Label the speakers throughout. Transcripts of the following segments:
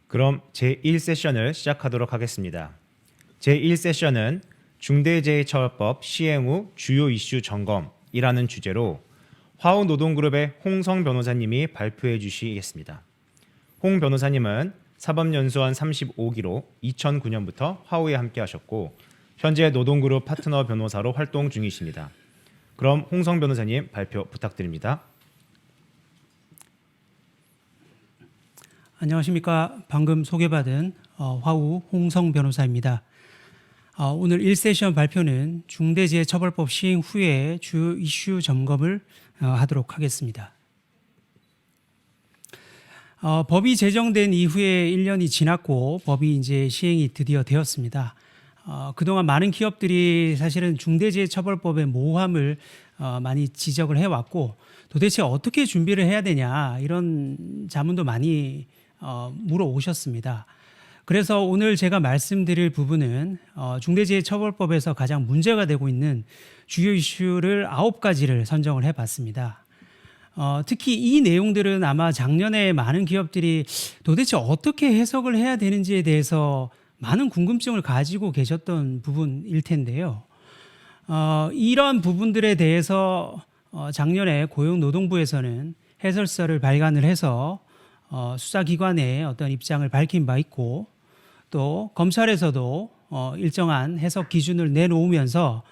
Speaker 1: 그럼 제1세션을 시작하도록 하겠습니다. 제1세션은 중대재해처벌법 시행 후 주요 이슈 점검이라는 주제로 화우노동그룹의 홍성 변호사님이 발표해 주시겠습니다. 홍 변호사님은 사법연수원 35기로 2009년부터 화우에 함께 하셨고 현재 노동그룹 파트너 변호사로 활동 중이십니다. 그럼 홍성 변호사님 발표 부탁드립니다.
Speaker 2: 안녕하십니까. 방금 소개받은 화우 홍성 변호사입니다. 오늘 1세션 발표는 중대재해처벌법 시행 후에 주요 이슈 점검을 하도록 하겠습니다. 법이 제정된 이후에 1년이 지났고 법이 이제 시행이 드디어 되었습니다. 그동안 많은 기업들이 사실은 중대재해처벌법의 모호함을 많이 지적을 해왔고 도대체 어떻게 준비를 해야 되냐 이런 자문도 많이 물어오셨습니다. 그래서 오늘 제가 말씀드릴 부분은 중대재해처벌법에서 가장 문제가 되고 있는 주요 이슈를 9가지를 선정을 해봤습니다. 특히 이 내용들은 아마 작년에 많은 기업들이 도대체 어떻게 해석을 해야 되는지에 대해서 많은 궁금증을 가지고 계셨던 부분일 텐데요. 이런 부분들에 대해서 작년에 고용노동부에서는 해설서를 발간을 해서 수사기관의 어떤 입장을 밝힌 바 있고 또 검찰에서도 일정한 해석 기준을 내놓으면서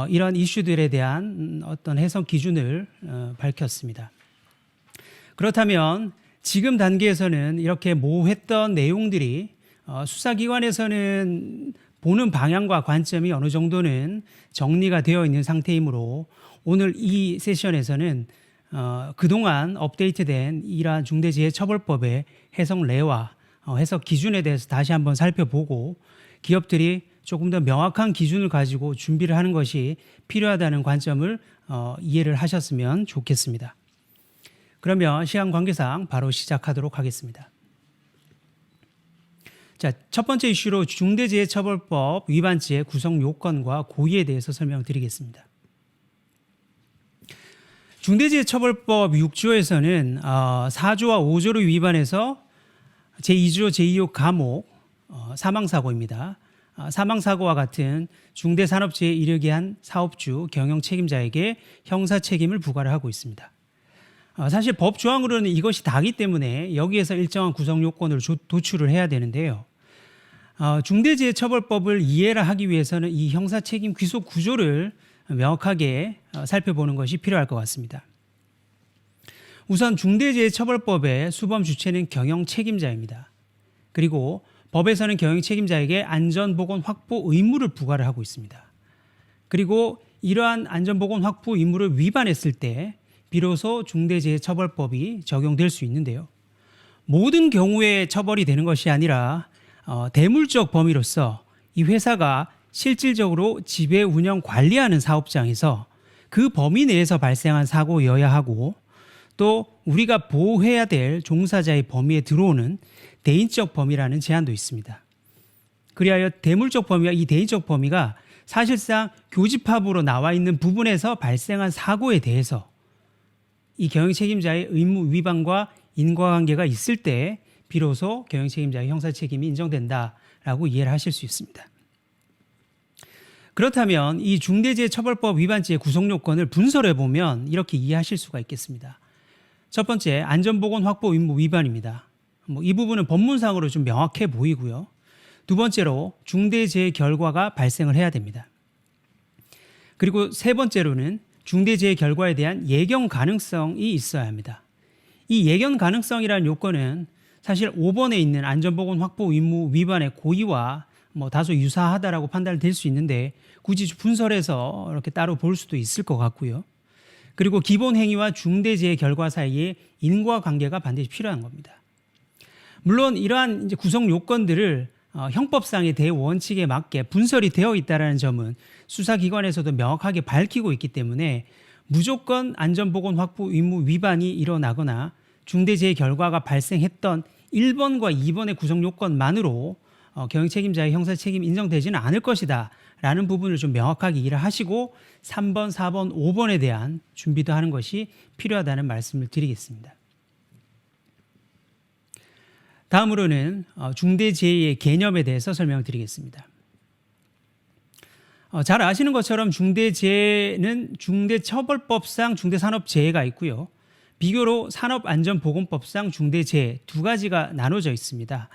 Speaker 2: 이런 이슈들에 대한 어떤 해석 기준을 밝혔습니다. 그렇다면 지금 단계에서는 이렇게 모호했던 내용들이 수사기관에서는 보는 방향과 관점이 어느 정도는 정리가 되어 있는 상태이므로 오늘 이 세션에서는 그동안 업데이트된 이러한 중대재해처벌법의 해석례와 해석 기준에 대해서 다시 한번 살펴보고 기업들이 조금 더 명확한 기준을 가지고 준비를 하는 것이 필요하다는 관점을 이해를 하셨으면 좋겠습니다. 그러면 시간 관계상 바로 시작하도록 하겠습니다. 자, 첫 번째 이슈로 중대재해처벌법 위반죄 구성 요건과 고의에 대해서 설명드리겠습니다. 중대재해처벌법 6조에서는 4조와 5조를 위반해서 제2조 제2호 감옥 사망사고입니다. 사망사고와 같은 중대산업재해에 이르게 한 사업주, 경영 책임자에게 형사책임을 부과를 하고 있습니다. 사실 법 조항으로는 이것이 다기 때문에 여기에서 일정한 구성 요건을 도출을 해야 되는데요. 중대재해처벌법을 이해를 하기 위해서는 이 형사책임 귀속 구조를 명확하게 살펴보는 것이 필요할 것 같습니다. 우선 중대재해처벌법의 수범 주체는 경영 책임자입니다. 그리고 법에서는 경영 책임자에게 안전보건 확보 의무를 부과를 하고 있습니다. 그리고 이러한 안전보건 확보 의무를 위반했을 때 비로소 중대재해처벌법이 적용될 수 있는데요. 모든 경우에 처벌이 되는 것이 아니라 대물적 범위로서 이 회사가 실질적으로 지배, 운영, 관리하는 사업장에서 그 범위 내에서 발생한 사고여야 하고 또 우리가 보호해야 될 종사자의 범위에 들어오는 대인적 범위라는 제한도 있습니다. 그리하여 대물적 범위와 이 대인적 범위가 사실상 교집합으로 나와 있는 부분에서 발생한 사고에 대해서 이 경영 책임자의 의무 위반과 인과관계가 있을 때 비로소 경영 책임자의 형사 책임이 인정된다라고 이해를 하실 수 있습니다. 그렇다면 이 중대재해처벌법 위반죄의 구성 요건을 분석해 보면 이렇게 이해하실 수가 있겠습니다. 첫 번째, 안전보건 확보 의무 위반입니다. 이 부분은 법문상으로 좀 명확해 보이고요. 두 번째로 중대재해 결과가 발생을 해야 됩니다. 그리고 세 번째로는 중대재해 결과에 대한 예견 가능성이 있어야 합니다. 이 예견 가능성이라는 요건은 사실 5번에 있는 안전보건 확보 의무 위반의 고의와 다소 유사하다라고 판단될 수 있는데 굳이 분설해서 이렇게 따로 볼 수도 있을 것 같고요. 그리고 기본 행위와 중대재해 결과 사이에 인과관계가 반드시 필요한 겁니다. 물론 이러한 이제 구성 요건들을 형법상의 대원칙에 맞게 분설이 되어 있다는 점은 수사기관에서도 명확하게 밝히고 있기 때문에 무조건 안전보건 확보 의무 위반이 일어나거나 중대재해 결과가 발생했던 1번과 2번의 구성 요건만으로 경영 책임자의 형사 책임 인정되지는 않을 것이다 라는 부분을 좀 명확하게 이해를 하시고 3번, 4번, 5번에 대한 준비도 하는 것이 필요하다는 말씀을 드리겠습니다. 다음으로는 중대재해의 개념에 대해서 설명드리겠습니다. 잘 아시는 것처럼 중대재해는 중대처벌법상 중대산업재해가 있고요. 비교로 산업안전보건법상 중대재해 두 가지가 나눠져 있습니다.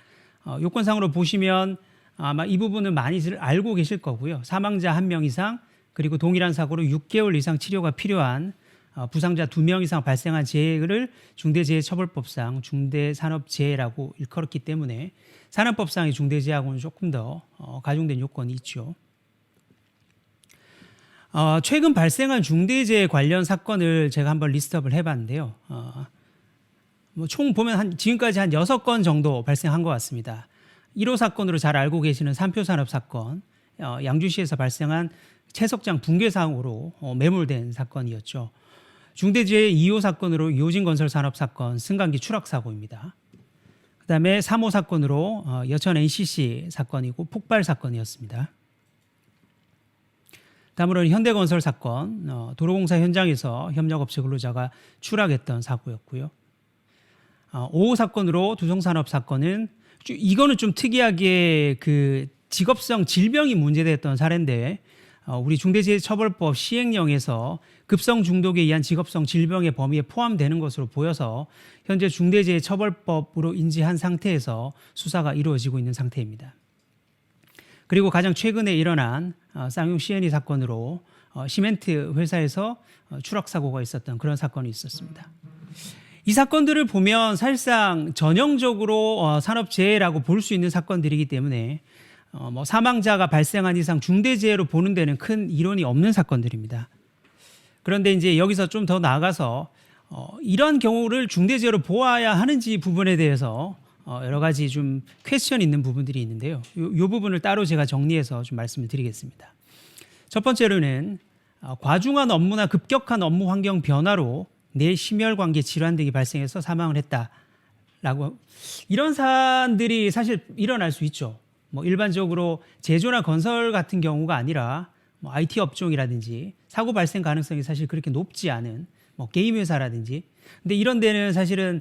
Speaker 2: 요건상으로 보시면 아마 이 부분은 많이들 알고 계실 거고요. 사망자 1명 이상 그리고 동일한 사고로 6개월 이상 치료가 필요한 부상자 2명 이상 발생한 재해를 중대재해처벌법상 중대산업재해라고 일컬었기 때문에 산업법상의 중대재해하고는 조금 더 가중된 요건이 있죠. 최근 발생한 중대재해 관련 사건을 제가 한번 리스트업을 해봤는데요. 총 보면 지금까지 한 6건 정도 발생한 것 같습니다. 1호 사건으로 잘 알고 계시는 산표산업 사건, 양주시에서 발생한 채석장 붕괴 사고로 매몰된 사건이었죠. 중대재해 2호 사건으로 이호진건설 산업 사건, 승강기 추락 사고입니다. 그다음에 3호 사건으로 여천 NCC 사건이고 폭발 사건이었습니다. 다음으로는 현대건설 사건, 도로공사 현장에서 협력업체 근로자가 추락했던 사고였고요. 5호 사건으로 두성산업 사건은 이거는 좀 특이하게 그 직업성 질병이 문제됐던 사례인데 우리 중대재해처벌법 시행령에서 급성 중독에 의한 직업성 질병의 범위에 포함되는 것으로 보여서 현재 중대재해처벌법으로 인지한 상태에서 수사가 이루어지고 있는 상태입니다. 그리고 가장 최근에 일어난 쌍용 C&E 사건으로 시멘트 회사에서 추락 사고가 있었던 그런 사건이 있었습니다. 이 사건들을 보면 사실상 전형적으로 산업재해라고 볼 수 있는 사건들이기 때문에 사망자가 발생한 이상 중대재해로 보는 데는 큰 이론이 없는 사건들입니다. 그런데 이제 여기서 좀 더 나아가서 이런 경우를 중대재해로 보아야 하는지 부분에 대해서 여러 가지 좀 퀘스천이 있는 부분들이 있는데요. 이 부분을 따로 제가 정리해서 좀 말씀을 드리겠습니다. 첫 번째로는 과중한 업무나 급격한 업무 환경 변화로 뇌 심혈관계 질환 등이 발생해서 사망을 했다라고 이런 사안들이 사실 일어날 수 있죠. 일반적으로 제조나 건설 같은 경우가 아니라 IT 업종이라든지 사고 발생 가능성이 사실 그렇게 높지 않은 게임 회사라든지 근데 이런 데는 사실은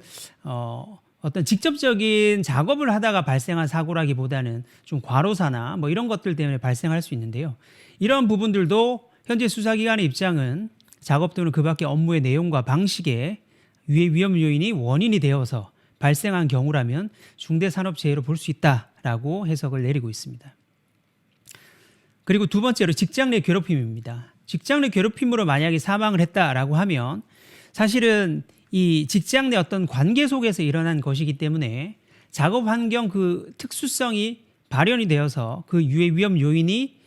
Speaker 2: 어떤 직접적인 작업을 하다가 발생한 사고라기보다는 좀 과로사나 이런 것들 때문에 발생할 수 있는데요. 이런 부분들도 현재 수사기관의 입장은 작업 또는 그 밖의 업무의 내용과 방식에 유해 위험 요인이 원인이 되어서 발생한 경우라면 중대산업재해로 볼 수 있다라고 해석을 내리고 있습니다. 그리고 두 번째로 직장 내 괴롭힘입니다. 직장 내 괴롭힘으로 만약에 사망을 했다라고 하면 사실은 이 직장 내 어떤 관계 속에서 일어난 것이기 때문에 작업 환경 그 특수성이 발현이 되어서 그 유해 위험 요인이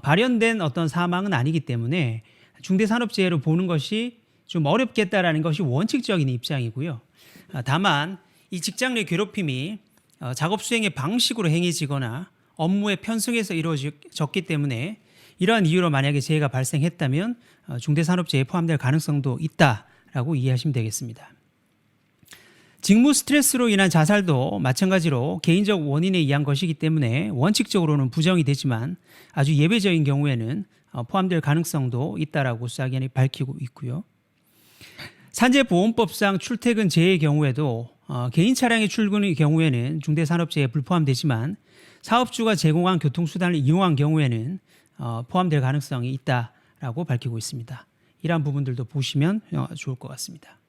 Speaker 2: 발현된 어떤 사망은 아니기 때문에 중대산업재해로 보는 것이 좀 어렵겠다라는 것이 원칙적인 입장이고요. 다만 이 직장 내 괴롭힘이 작업 수행의 방식으로 행해지거나 업무의 편성에서 이루어졌기 때문에 이러한 이유로 만약에 재해가 발생했다면 중대산업재해에 포함될 가능성도 있다라고 이해하시면 되겠습니다. 직무 스트레스로 인한 자살도 마찬가지로 개인적 원인에 의한 것이기 때문에 원칙적으로는 부정이 되지만 아주 예외적인 경우에는 포함될 가능성도 있다라고 수사기관이 밝히고 있고요. 산재보험법상 출퇴근 재해의 경우에도 개인 차량의 출근의 경우에는 중대산업재해에 불포함되지만 사업주가 제공한 교통수단을 이용한 경우에는 포함될 가능성이 있다라고 밝히고 있습니다. 이러한 부분들도 보시면 좋을 것 같습니다.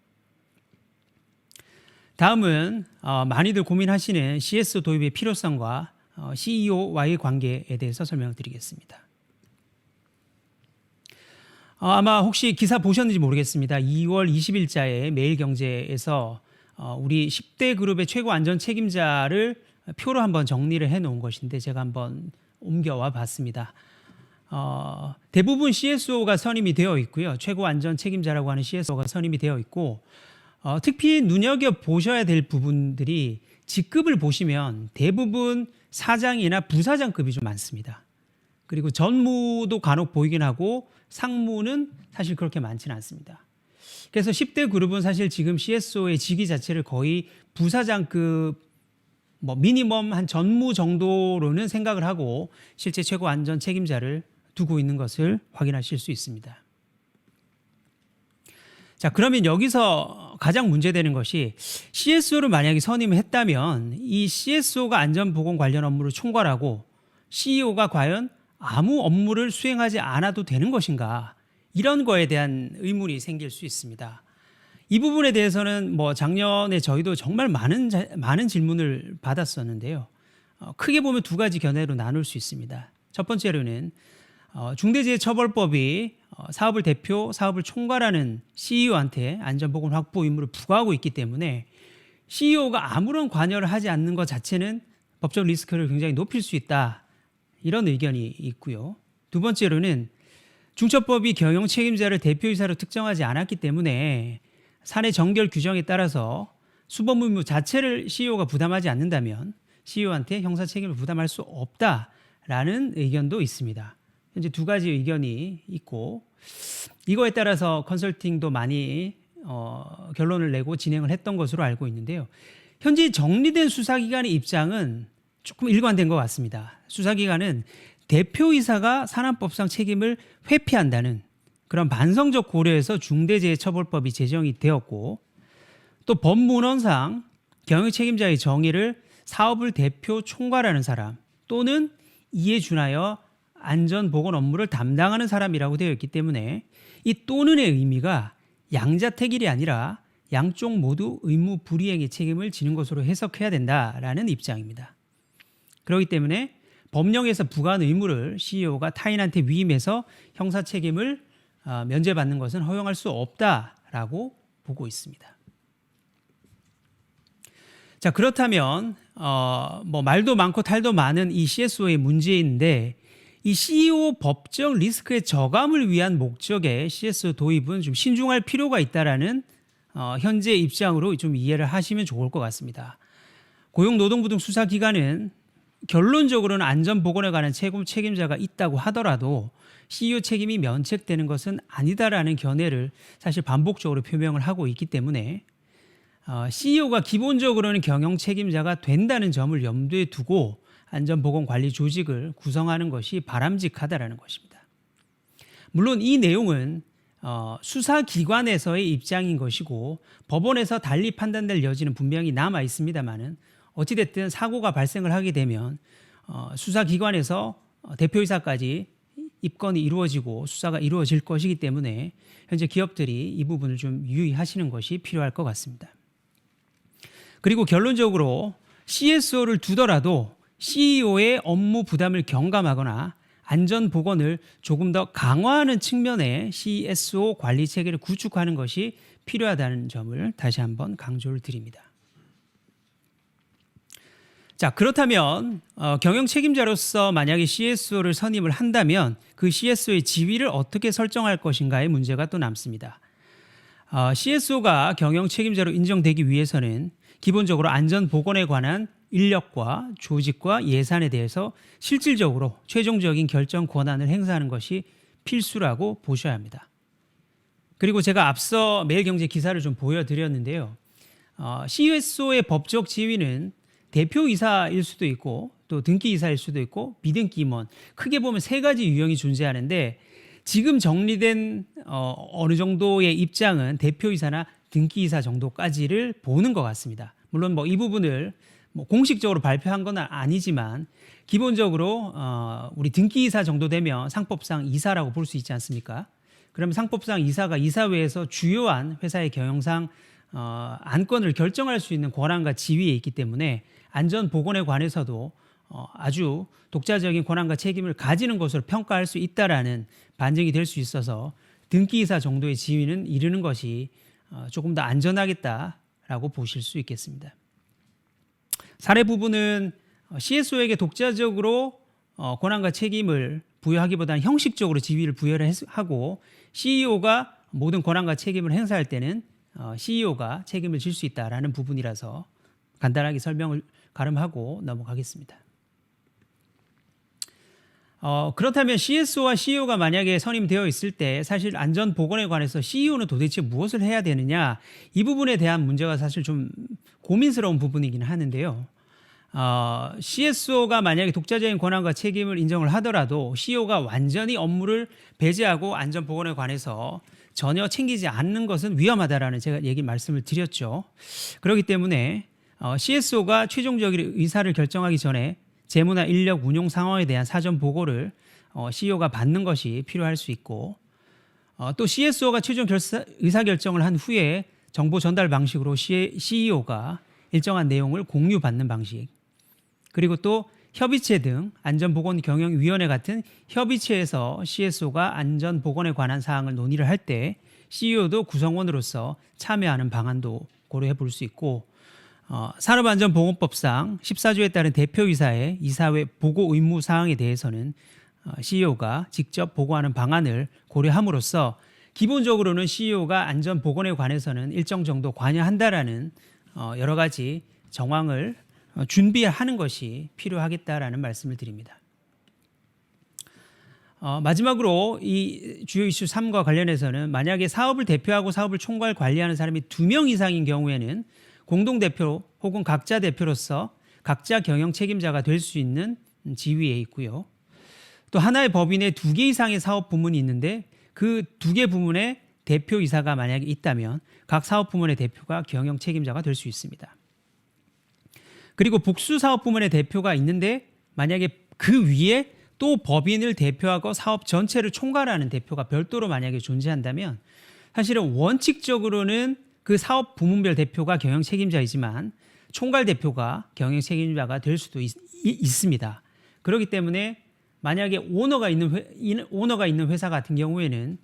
Speaker 2: 다음은 많이들 고민하시는 CSO 도입의 필요성과 CEO와의 관계에 대해서 설명을 드리겠습니다. 아마 혹시 기사 보셨는지 모르겠습니다. 2월 20일자에 매일경제에서 우리 10대 그룹의 최고 안전 책임자를 표로 한번 정리를 해놓은 것인데 제가 한번 옮겨와 봤습니다. 대부분 CSO가 선임이 되어 있고요. 최고 안전 책임자라고 하는 CSO가 선임이 되어 있고 특히 눈여겨보셔야 될 부분들이 직급을 보시면 대부분 사장이나 부사장급이 좀 많습니다. 그리고 전무도 간혹 보이긴 하고 상무는 사실 그렇게 많지는 않습니다. 그래서 10대 그룹은 사실 지금 CSO의 직위 자체를 거의 부사장급 미니멈 한 전무 정도로는 생각을 하고 실제 최고 안전 책임자를 두고 있는 것을 확인하실 수 있습니다. 자, 그러면 여기서 가장 문제되는 것이 CSO를 만약에 선임했다면 이 CSO가 안전보건 관련 업무를 총괄하고 CEO가 과연 아무 업무를 수행하지 않아도 되는 것인가, 이런 거에 대한 의문이 생길 수 있습니다. 이 부분에 대해서는 뭐 작년에 저희도 정말 많은 질문을 받았었는데요. 크게 보면 두 가지 견해로 나눌 수 있습니다. 첫 번째로는 중대재해처벌법이 사업을 대표, 사업을 총괄하는 CEO한테 안전보건 확보 의무를 부과하고 있기 때문에 CEO가 아무런 관여를 하지 않는 것 자체는 법적 리스크를 굉장히 높일 수 있다, 이런 의견이 있고요. 두 번째로는 중처법이 경영 책임자를 대표이사로 특정하지 않았기 때문에 사내 정결 규정에 따라서 수법 의무 자체를 CEO가 부담하지 않는다면 CEO한테 형사 책임을 부담할 수 없다라는 의견도 있습니다. 현재 두 가지 의견이 있고, 이거에 따라서 컨설팅도 많이 결론을 내고 진행을 했던 것으로 알고 있는데요. 현재 정리된 수사기관의 입장은 조금 일관된 것 같습니다. 수사기관은 대표이사가 산안법상 책임을 회피한다는 그런 반성적 고려에서 중대재해처벌법이 제정이 되었고, 또 법문헌상 경영 책임자의 정의를 사업을 대표 총괄하는 사람 또는 이에 준하여 안전보건 업무를 담당하는 사람이라고 되어 있기 때문에 이 또는의 의미가 양자택일이 아니라 양쪽 모두 의무 불이행의 책임을 지는 것으로 해석해야 된다라는 입장입니다. 그렇기 때문에 법령에서 부과한 의무를 CEO가 타인한테 위임해서 형사 책임을 면제받는 것은 허용할 수 없다라고 보고 있습니다. 자, 그렇다면 뭐 말도 많고 탈도 많은 이 CSO의 문제인데, 이 CEO 법적 리스크의 저감을 위한 목적의 CSO 도입은 좀 신중할 필요가 있다라는 현재 입장으로 좀 이해를 하시면 좋을 것 같습니다. 고용노동부 등 수사기관은 결론적으로는 안전보건에 관한 최고 책임자가 있다고 하더라도 CEO 책임이 면책되는 것은 아니다라는 견해를 사실 반복적으로 표명을 하고 있기 때문에 CEO가 기본적으로는 경영 책임자가 된다는 점을 염두에 두고 안전보건관리 조직을 구성하는 것이 바람직하다라는 것입니다. 물론 이 내용은 수사기관에서의 입장인 것이고 법원에서 달리 판단될 여지는 분명히 남아 있습니다만은, 어찌됐든 사고가 발생을 하게 되면 수사기관에서 대표이사까지 입건이 이루어지고 수사가 이루어질 것이기 때문에 현재 기업들이 이 부분을 좀 유의하시는 것이 필요할 것 같습니다. 그리고 결론적으로 CSO를 두더라도 CEO의 업무 부담을 경감하거나 안전보건을 조금 더 강화하는 측면의 CSO 관리 체계를 구축하는 것이 필요하다는 점을 다시 한번 강조를 드립니다. 자, 그렇다면 경영 책임자로서 만약에 CSO를 선임을 한다면 그 CSO의 지위를 어떻게 설정할 것인가의 문제가 또 남습니다. CSO가 경영 책임자로 인정되기 위해서는 기본적으로 안전보건에 관한 인력과 조직과 예산에 대해서 실질적으로 최종적인 결정 권한을 행사하는 것이 필수라고 보셔야 합니다. 그리고 제가 앞서 매일경제 기사를 좀 보여드렸는데요. CSO의 법적 지위는 대표이사일 수도 있고 또 등기이사일 수도 있고 비등기 임원, 크게 보면 세 가지 유형이 존재하는데, 지금 정리된 어느 정도의 입장은 대표이사나 등기이사 정도까지를 보는 것 같습니다. 물론 뭐 이 부분을 공식적으로 발표한 건 아니지만 기본적으로 우리 등기이사 정도 되면 상법상 이사라고 볼 수 있지 않습니까? 그러면 상법상 이사가 이사회에서 주요한 회사의 경영상 안건을 결정할 수 있는 권한과 지위에 있기 때문에 안전보건에 관해서도 아주 독자적인 권한과 책임을 가지는 것으로 평가할 수 있다라는 반증이 될 수 있어서 등기이사 정도의 지위는 이르는 것이 조금 더 안전하겠다라고 보실 수 있겠습니다. 사례 부분은 CSO에게 독자적으로 권한과 책임을 부여하기보다는 형식적으로 지위를 부여를 하고 CEO가 모든 권한과 책임을 행사할 때는 CEO가 책임을 질 수 있다라는 부분이라서 간단하게 설명을 가름하고 넘어가겠습니다. 그렇다면 CSO와 CEO가 만약에 선임되어 있을 때 사실 안전보건에 관해서 CEO는 도대체 무엇을 해야 되느냐, 이 부분에 대한 문제가 사실 좀 고민스러운 부분이긴 하는데요. CSO가 만약에 독자적인 권한과 책임을 인정을 하더라도 CEO가 완전히 업무를 배제하고 안전보건에 관해서 전혀 챙기지 않는 것은 위험하다라는 제가 말씀을 드렸죠. 그렇기 때문에 CSO가 최종적인 의사를 결정하기 전에 재무나 인력 운용 상황에 대한 사전 보고를 CEO가 받는 것이 필요할 수 있고, 또 CSO가 최종 의사결정을 한 후에 정보 전달 방식으로 CEO가 일정한 내용을 공유받는 방식, 그리고 또 협의체 등 안전보건경영위원회 같은 협의체에서 CSO가 안전보건에 관한 사항을 논의를 할 때 CEO도 구성원으로서 참여하는 방안도 고려해 볼 수 있고, 산업안전보건법상 14조에 따른 대표이사의 이사회 보고 의무 사항에 대해서는 CEO가 직접 보고하는 방안을 고려함으로써 기본적으로는 CEO가 안전보건에 관해서는 일정 정도 관여한다라는 여러 가지 정황을 준비하는 것이 필요하겠다라는 말씀을 드립니다. 마지막으로 이 주요 이슈 3과 관련해서는 만약에 사업을 대표하고 사업을 총괄 관리하는 사람이 2명 이상인 경우에는 공동대표 혹은 각자 대표로서 각자 경영 책임자가 될 수 있는 지위에 있고요. 또 하나의 법인에 2개 이상의 사업 부문이 있는데 그 2개 부문에 대표이사가 만약에 있다면 각 사업 부문의 대표가 경영 책임자가 될 수 있습니다. 그리고 복수 사업 부문의 대표가 있는데 만약에 그 위에 또 법인을 대표하고 사업 전체를 총괄하는 대표가 별도로 만약에 존재한다면 사실은 원칙적으로는 그 사업 부문별 대표가 경영 책임자이지만 총괄 대표가 경영 책임자가 될 수도 있습니다. 그렇기 때문에 만약에 오너가 있는 회사 같은 경우에는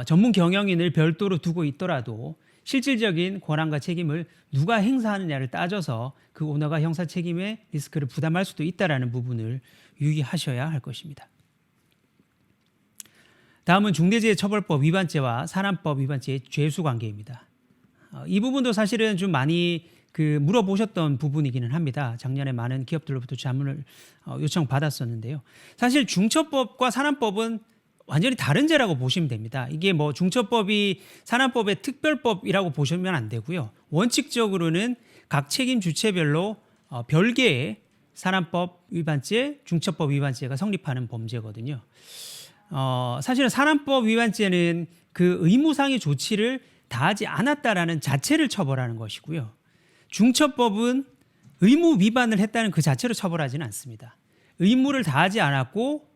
Speaker 2: 전문 경영인을 별도로 두고 있더라도 실질적인 권한과 책임을 누가 행사하느냐를 따져서 그 오너가 형사 책임의 리스크를 부담할 수도 있다는 부분을 유의하셔야 할 것입니다. 다음은 중대재해처벌법 위반죄와 산안법 위반죄의 죄수 관계입니다. 이 부분도 사실은 좀 많이 물어보셨던 부분이기는 합니다. 작년에 많은 기업들로부터 자문을 요청받았었는데요. 사실 중처법과 산안법은 완전히 다른 죄라고 보시면 됩니다. 이게 뭐 중처법이 산안법의 특별법이라고 보시면 안 되고요. 원칙적으로는 각 책임 주체별로 별개의 산안법 위반죄, 중처법 위반죄가 성립하는 범죄거든요. 사실은 산안법 위반죄는 그 의무상의 조치를 다하지 않았다라는 자체를 처벌하는 것이고요. 중처법은 의무 위반을 했다는 그 자체로 처벌하지는 않습니다. 의무를 다하지 않았고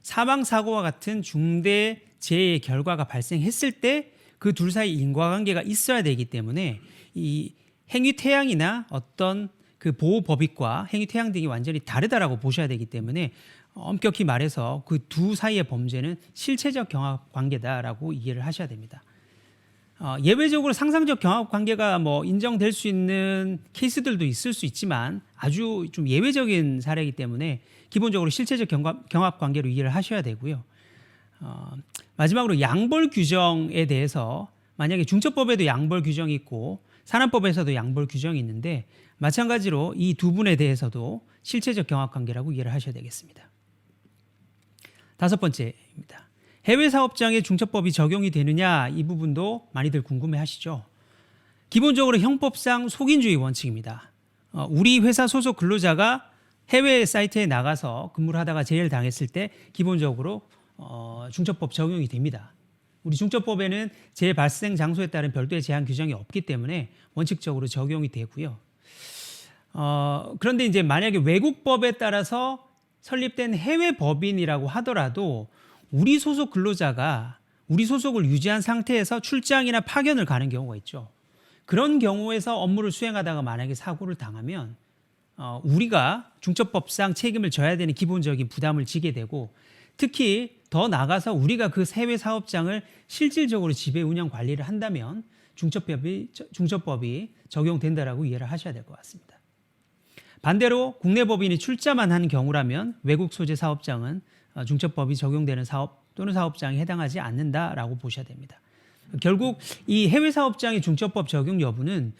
Speaker 2: 사망사고와 같은 중대 재해의 결과가 발생했을 때 그 둘 사이 인과관계가 있어야 되기 때문에 이 행위태양이나 어떤 그 보호법익과 행위태양 등이 완전히 다르다라고 보셔야 되기 때문에 엄격히 말해서 그 두 사이의 범죄는 실체적 경합관계다라고 이해를 하셔야 됩니다. 예외적으로 상상적 경합관계가 뭐 인정될 수 있는 케이스들도 있을 수 있지만 아주 좀 예외적인 사례이기 때문에 기본적으로 실체적 경합관계로 이해를 하셔야 되고요. 마지막으로 양벌 규정에 대해서 만약에 중처법에도 양벌 규정이 있고 산안법에서도 양벌 규정이 있는데 마찬가지로 이 두 분에 대해서도 실체적 경합관계라고 이해를 하셔야 되겠습니다. 5번째입니다. 해외 사업장에 중처법이 적용이 되느냐 이 부분도 많이들 궁금해하시죠. 기본적으로 형법상 속인주의 원칙입니다. 우리 회사 소속 근로자가 해외 사이트에 나가서 근무를 하다가 재해를 당했을 때 기본적으로 중처법 적용이 됩니다. 우리 중처법에는 재해 발생 장소에 따른 별도의 제한 규정이 없기 때문에 원칙적으로 적용이 되고요. 그런데 이제 만약에 외국법에 따라서 설립된 해외 법인이라고 하더라도 우리 소속 근로자가 우리 소속을 유지한 상태에서 출장이나 파견을 가는 경우가 있죠. 그런 경우에서 업무를 수행하다가 만약에 사고를 당하면 우리가 중처법상 책임을 져야 되는 기본적인 부담을 지게 되고 특히 더 나아가서 우리가 그 해외 사업장을 실질적으로 지배 운영 관리를 한다면 중처법이 적용된다라고 이해를 하셔야 될 것 같습니다. 반대로 국내 법인이 출자만 한 경우라면 외국 소재 사업장은 중처법이 적용되는 사업 또는 사업장에 해당하지 않는다라고 보셔야 됩니다. 결국 이 해외 사업장의 중처법 적용 여부는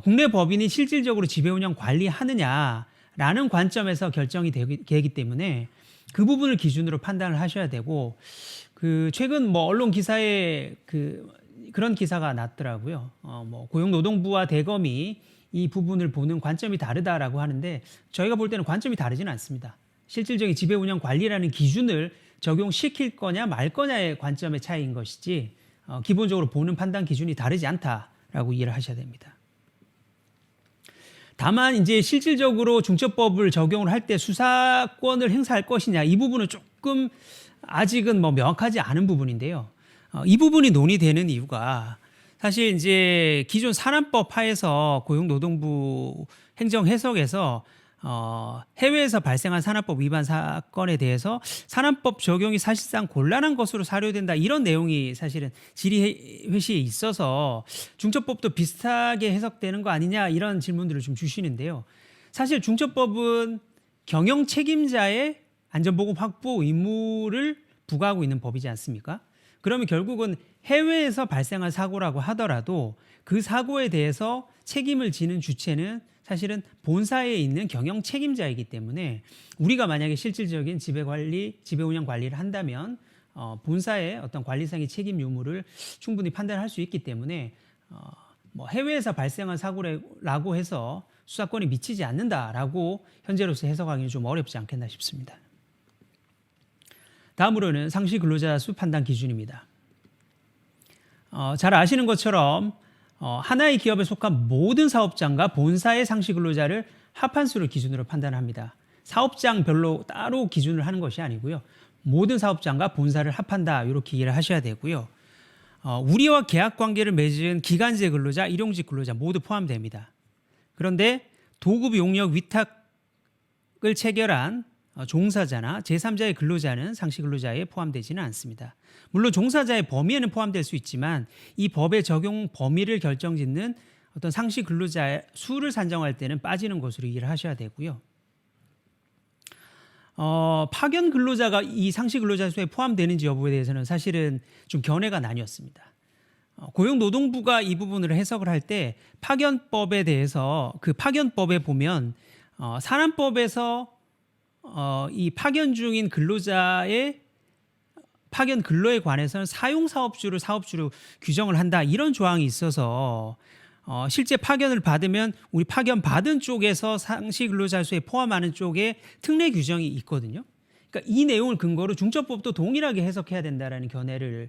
Speaker 2: 국내 법인이 실질적으로 지배 운영 관리하느냐라는 관점에서 결정이 되기 때문에 그 부분을 기준으로 판단을 하셔야 되고 최근 뭐 언론 기사에 그런 기사가 났더라고요. 고용노동부와 대검이 이 부분을 보는 관점이 다르다라고 하는데 저희가 볼 때는 관점이 다르지는 않습니다. 실질적인 지배 운영 관리라는 기준을 적용시킬 거냐 말 거냐의 관점의 차이인 것이지 기본적으로 보는 판단 기준이 다르지 않다라고 이해를 하셔야 됩니다. 다만 이제 실질적으로 중처법을 적용을 할 때 수사권을 행사할 것이냐 이 부분은 조금 아직은 뭐 명확하지 않은 부분인데요. 이 부분이 논의되는 이유가 사실 이제 기존 산안법 하에서 고용노동부 행정 해석에서 해외에서 발생한 산안법 위반 사건에 대해서 산안법 적용이 사실상 곤란한 것으로 사료된다 이런 내용이 사실은 질의 회시에 있어서 중처법도 비슷하게 해석되는 거 아니냐 이런 질문들을 좀 주시는데요. 사실 중처법은 경영 책임자의 안전보건 확보 의무를 부과하고 있는 법이지 않습니까? 그러면 결국은 해외에서 발생한 사고라고 하더라도 그 사고에 대해서 책임을 지는 주체는 사실은 본사에 있는 경영 책임자이기 때문에 우리가 만약에 실질적인 지배 운영 관리를 한다면 본사의 어떤 관리상의 책임 유무를 충분히 판단할 수 있기 때문에 뭐 해외에서 발생한 사고라고 해서 수사권이 미치지 않는다라고 현재로서 해석하기는 좀 어렵지 않겠나 싶습니다. 다음으로는 상시 근로자 수 판단 기준입니다. 잘 아시는 것처럼 하나의 기업에 속한 모든 사업장과 본사의 상시 근로자를 합한 수를 기준으로 판단합니다. 사업장별로 따로 기준을 하는 것이 아니고요. 모든 사업장과 본사를 합한다 이렇게 이해를 하셔야 되고요. 우리와 계약 관계를 맺은 기간제 근로자, 일용직 근로자 모두 포함됩니다. 그런데 도급 용역 위탁을 체결한 종사자나 제3자의 근로자는 상시 근로자에 포함되지는 않습니다. 물론 종사자의 범위에는 포함될 수 있지만 이 법의 적용 범위를 결정짓는 어떤 상시 근로자 수를 산정할 때는 빠지는 것으로 이해를 하셔야 되고요. 파견 근로자가 이 상시 근로자 수에 포함되는지 여부에 대해서는 사실은 좀 견해가 나뉘었습니다. 고용노동부가 이 부분을 해석을 할 때 파견법에 대해서 그 파견법에 보면 산안법에서 이 파견 중인 근로자의 파견 근로에 관해서는 사용사업주를 사업주로 규정을 한다 이런 조항이 있어서 실제 파견을 받으면 우리 파견 받은 쪽에서 상시 근로자 수에 포함하는 쪽에 특례 규정이 있거든요. 그러니까 이 내용을 근거로 중처법도 동일하게 해석해야 된다라는 견해를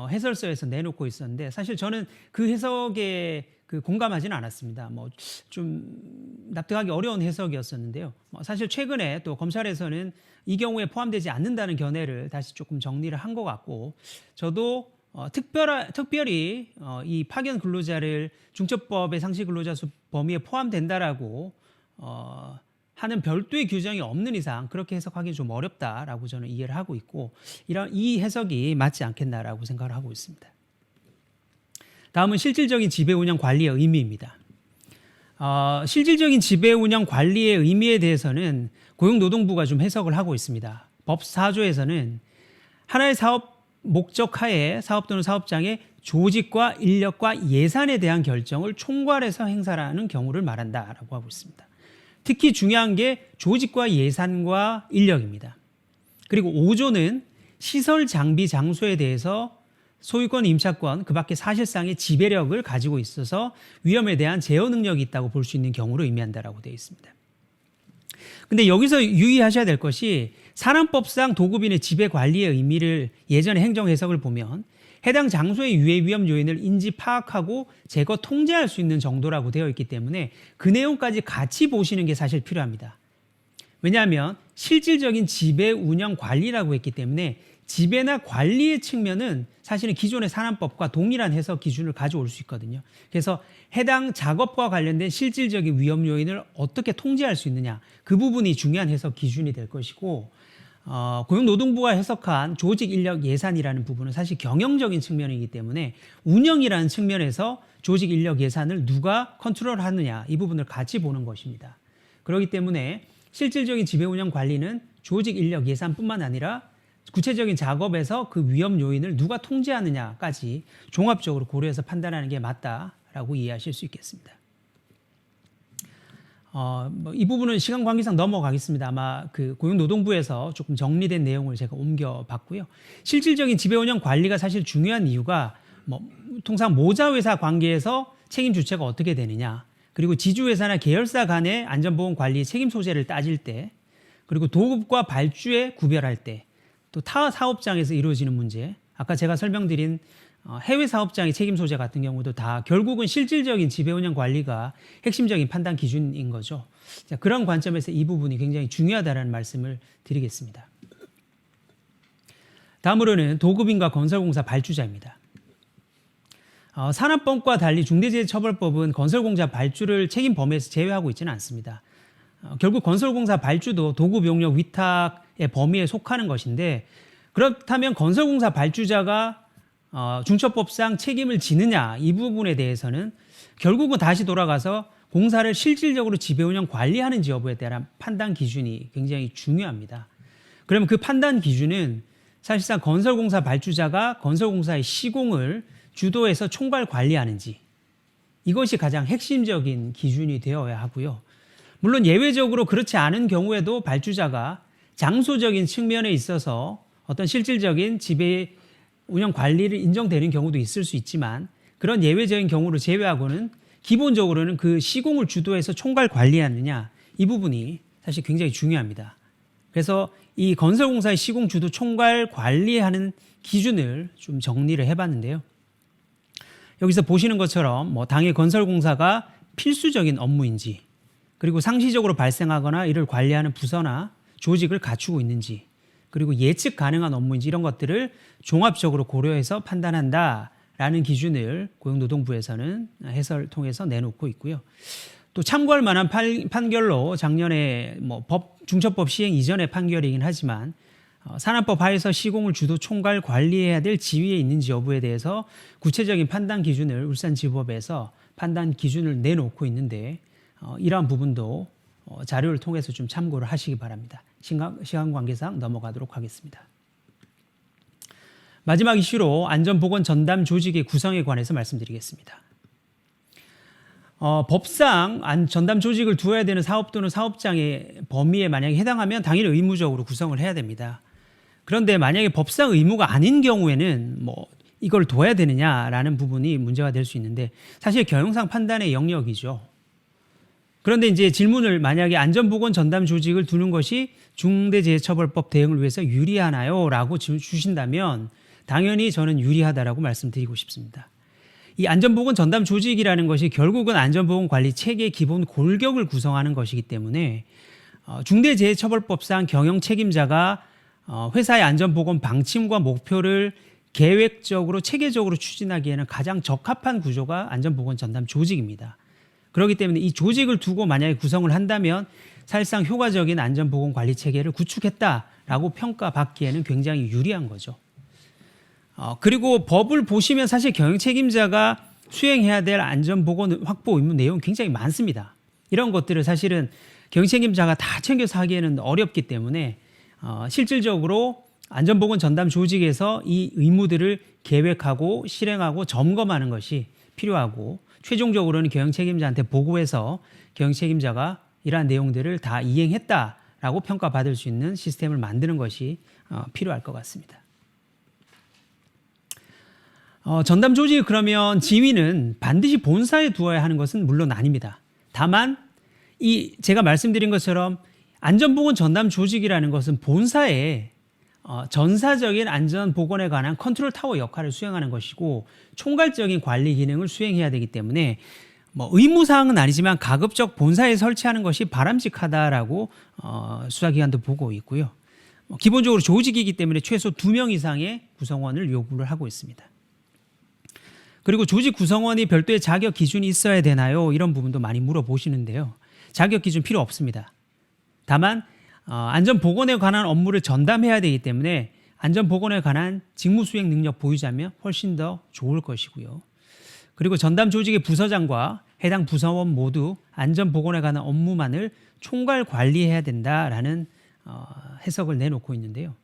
Speaker 2: 해설서에서 내놓고 있었는데 사실 저는 그 해석에 공감하지는 않았습니다. 뭐 좀 납득하기 어려운 해석이었었는데요. 사실 최근에 또 검찰에서는 이 경우에 포함되지 않는다는 견해를 다시 조금 정리를 한 것 같고 저도 특별히 이 파견 근로자를 중처법의 상시 근로자 수 범위에 포함된다라고 하는 별도의 규정이 없는 이상 그렇게 해석하기 좀 어렵다라고 저는 이해를 하고 있고 이 해석이 맞지 않겠나라고 생각을 하고 있습니다. 다음은 실질적인 지배 운영 관리의 의미입니다. 실질적인 지배 운영 관리의 의미에 대해서는 고용노동부가 좀 해석을 하고 있습니다. 법 4조에서는 하나의 사업 목적 하에 사업 또는 사업장의 조직과 인력과 예산에 대한 결정을 총괄해서 행사하는 경우를 말한다라고 하고 있습니다. 특히 중요한 게 조직과 예산과 인력입니다. 그리고 5조는 시설, 장비, 장소에 대해서 소유권, 임차권, 그 밖에 사실상의 지배력을 가지고 있어서 위험에 대한 제어 능력이 있다고 볼 수 있는 경우를 의미한다라고 되어 있습니다. 근데 여기서 유의하셔야 될 것이 산안법상 도급인의 지배 관리의 의미를 예전의 행정 해석을 보면 해당 장소의 유해 위험 요인을 인지 파악하고 제거 통제할 수 있는 정도라고 되어 있기 때문에 그 내용까지 같이 보시는 게 사실 필요합니다. 왜냐하면 실질적인 지배 운영 관리라고 했기 때문에 지배나 관리의 측면은 사실은 기존의 산안법과 동일한 해석 기준을 가져올 수 있거든요. 그래서 해당 작업과 관련된 실질적인 위험 요인을 어떻게 통제할 수 있느냐 그 부분이 중요한 해석 기준이 될 것이고 고용노동부가 해석한 조직 인력 예산이라는 부분은 사실 경영적인 측면이기 때문에 운영이라는 측면에서 조직 인력 예산을 누가 컨트롤하느냐 이 부분을 같이 보는 것입니다. 그렇기 때문에 실질적인 지배 운영 관리는 조직 인력 예산뿐만 아니라 구체적인 작업에서 그 위험 요인을 누가 통제하느냐까지 종합적으로 고려해서 판단하는 게 맞다라고 이해하실 수 있겠습니다. 이 부분은 시간 관계상 넘어가겠습니다. 아마 그 고용노동부에서 조금 정리된 내용을 제가 옮겨봤고요. 실질적인 지배운영 관리가 사실 중요한 이유가 통상 모자회사 관계에서 책임 주체가 어떻게 되느냐, 그리고 지주회사나 계열사 간의 안전보건 관리 책임 소재를 따질 때, 그리고 도급과 발주에 구별할 때, 또 또 타 사업장에서 이루어지는 문제, 아까 제가 설명드린 해외 사업장의 책임 소재 같은 경우도 다 결국은 실질적인 지배 운영 관리가 핵심적인 판단 기준인 거죠. 자, 그런 관점에서 이 부분이 굉장히 중요하다는 말씀을 드리겠습니다. 다음으로는 도급인과 건설공사 발주자입니다. 산업법과 달리 중대재해처벌법은 건설공사 발주를 책임 범위에서 제외하고 있지는 않습니다. 결국 건설공사 발주도 도급 용역 위탁의 범위에 속하는 것인데, 그렇다면 건설공사 발주자가 중처법상 책임을 지느냐, 이 부분에 대해서는 결국은 다시 돌아가서 공사를 실질적으로 지배 운영 관리하는지 여부에 대한 판단 기준이 굉장히 중요합니다. 그러면 그 판단 기준은 사실상 건설공사 발주자가 건설공사의 시공을 주도해서 총괄 관리하는지, 이것이 가장 핵심적인 기준이 되어야 하고요. 물론 예외적으로 그렇지 않은 경우에도 발주자가 장소적인 측면에 있어서 어떤 실질적인 지배 운영 관리를 인정되는 경우도 있을 수 있지만, 그런 예외적인 경우를 제외하고는 기본적으로는 그 시공을 주도해서 총괄 관리하느냐, 이 부분이 사실 굉장히 중요합니다. 그래서 이 건설공사의 시공 주도 총괄 관리하는 기준을 좀 정리를 해봤는데요. 여기서 보시는 것처럼 당해 건설공사가 필수적인 업무인지, 그리고 상시적으로 발생하거나 이를 관리하는 부서나 조직을 갖추고 있는지, 그리고 예측 가능한 업무인지, 이런 것들을 종합적으로 고려해서 판단한다라는 기준을 고용노동부에서는 해설을 통해서 내놓고 있고요. 또 참고할 만한 판결로 작년에 중처법 시행 이전의 판결이긴 하지만 산업법 하에서 시공을 주도 총괄 관리해야 될 지위에 있는지 여부에 대해서 구체적인 판단 기준을 울산지법에서 판단 기준을 내놓고 있는데, 이러한 부분도 자료를 통해서 좀 참고를 하시기 바랍니다. 시간 관계상 넘어가도록 하겠습니다. 마지막 이슈로 안전보건 전담 조직의 구성에 관해서 말씀드리겠습니다. 법상 전담 조직을 두어야 되는 사업 또는 사업장의 범위에 만약에 해당하면 당연히 의무적으로 구성을 해야 됩니다. 그런데 만약에 법상 의무가 아닌 경우에는 이걸 둬야 되느냐라는 부분이 문제가 될 수 있는데, 사실 경영상 판단의 영역이죠. 그런데 이제 질문을, 만약에 안전보건 전담 조직을 두는 것이 중대재해처벌법 대응을 위해서 유리하나요? 라고 주신다면 당연히 저는 유리하다라고 말씀드리고 싶습니다. 이 안전보건 전담 조직이라는 것이 결국은 안전보건 관리 체계의 기본 골격을 구성하는 것이기 때문에 중대재해처벌법상 경영 책임자가 회사의 안전보건 방침과 목표를 계획적으로 체계적으로 추진하기에는 가장 적합한 구조가 안전보건 전담 조직입니다. 그렇기 때문에 이 조직을 두고 만약에 구성을 한다면 사실상 효과적인 안전보건 관리 체계를 구축했다라고 평가받기에는 굉장히 유리한 거죠. 그리고 법을 보시면 사실 경영 책임자가 수행해야 될 안전보건 확보 의무 내용 굉장히 많습니다. 이런 것들을 사실은 경영 책임자가 다 챙겨서 하기에는 어렵기 때문에 실질적으로 안전보건 전담 조직에서 이 의무들을 계획하고 실행하고 점검하는 것이 필요하고, 최종적으로는 경영 책임자한테 보고해서 경영 책임자가 이러한 내용들을 다 이행했다라고 평가받을 수 있는 시스템을 만드는 것이 필요할 것 같습니다. 전담 조직, 그러면 지위는 반드시 본사에 두어야 하는 것은 물론 아닙니다. 다만 제가 말씀드린 것처럼 안전보건 전담 조직이라는 것은 본사에 전사적인 안전보건에 관한 컨트롤 타워 역할을 수행하는 것이고, 총괄적인 관리 기능을 수행해야 되기 때문에 의무사항은 아니지만 가급적 본사에 설치하는 것이 바람직하다라고 수사기관도 보고 있고요. 기본적으로 조직이기 때문에 최소 2명 이상의 구성원을 요구를 하고 있습니다. 그리고 조직 구성원이 별도의 자격 기준이 있어야 되나요? 이런 부분도 많이 물어보시는데요. 자격 기준 필요 없습니다. 다만 안전보건에 관한 업무를 전담해야 되기 때문에 안전보건에 관한 직무수행 능력 보유자면 훨씬 더 좋을 것이고요. 그리고 전담 조직의 부서장과 해당 부서원 모두 안전보건에 관한 업무만을 총괄 관리해야 된다라는 해석을 내놓고 있는데요.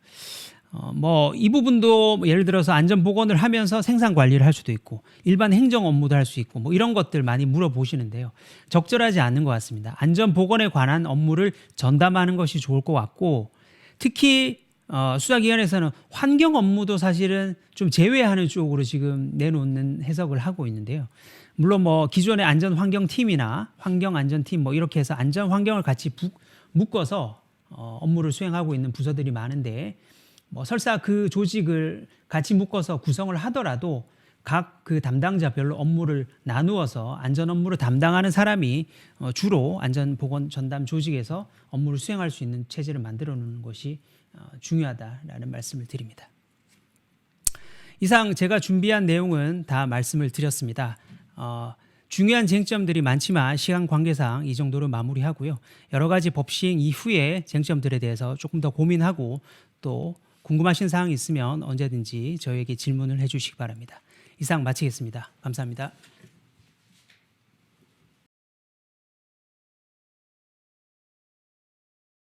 Speaker 2: 이 부분도 예를 들어서 안전보건을 하면서 생산관리를 할 수도 있고 일반 행정 업무도 할 수 있고 이런 것들 많이 물어보시는데요. 적절하지 않는 것 같습니다. 안전보건에 관한 업무를 전담하는 것이 좋을 것 같고, 특히 수사기관에서는 환경 업무도 사실은 좀 제외하는 쪽으로 지금 내놓는 해석을 하고 있는데요. 물론 기존의 안전환경팀이나 환경안전팀 이렇게 해서 안전환경을 같이 묶어서 업무를 수행하고 있는 부서들이 많은데, 뭐 설사 그 조직을 같이 묶어서 구성을 하더라도 각 그 담당자별로 업무를 나누어서 안전 업무를 담당하는 사람이 주로 안전보건 전담 조직에서 업무를 수행할 수 있는 체제를 만들어 놓는 것이 중요하다라는 말씀을 드립니다. 이상 제가 준비한 내용은 다 말씀을 드렸습니다. 중요한 쟁점들이 많지만 시간 관계상 이 정도로 마무리하고요. 여러 가지 법 시행 이후의 쟁점들에 대해서 조금 더 고민하고 또 궁금하신 사항이 있으면 언제든지 저에게 질문을 해주시기 바랍니다. 이상 마치겠습니다. 감사합니다.